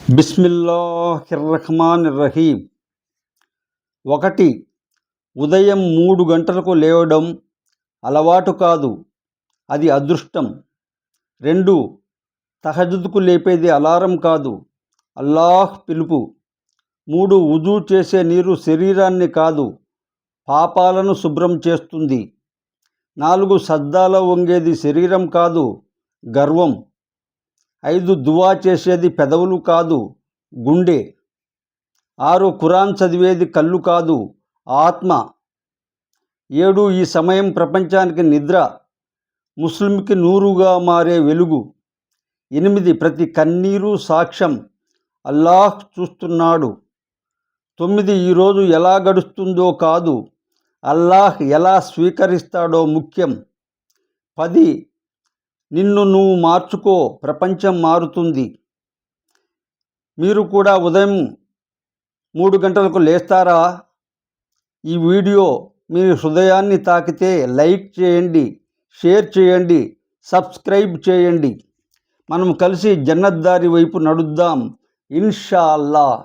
బిస్మిల్లాహిర్రహ్మానిర్రహీం. 1. ఉదయం 3 గంటలకు లేవడం అలవాటు కాదు, అది అదృష్టం. 2. తహజ్జుద్కు లేపేది అలారం కాదు, అల్లాహ్ పిలుపు. 3. వుజూ చేసే నీరు శరీరాన్ని కాదు, పాపాలను శుభ్రం చేస్తుంది. 4. సజ్దాలో వంగేది శరీరం కాదు, గర్వం. 5. దువా చేసేది పెదవులు కాదు, గుండె. 6. ఖురాన్ చదివేది కళ్ళు కాదు, ఆత్మ. 7. ఈ సమయం ప్రపంచానికి నిద్ర, ముస్లింకి నూరుగా మారే వెలుగు. 8. ప్రతి కన్నీరు సాక్ష్యం, అల్లాహ్ చూస్తున్నాడు. 9. ఈరోజు ఎలా గడుస్తుందో కాదు, అల్లాహ్ ఎలా స్వీకరిస్తాడో ముఖ్యం. 10. నిన్ను నువ్వు మార్చుకో, ప్రపంచం మారుతుంది. మీరు కూడా ఉదయం 3 గంటలకు లేస్తారా? ఈ వీడియో మీ హృదయాన్ని తాకితే లైక్ చేయండి, షేర్ చేయండి, సబ్స్క్రైబ్ చేయండి. మనం కలిసి జన్నత్ దారి వైపు నడుద్దాం ఇన్షా అల్లాహ్.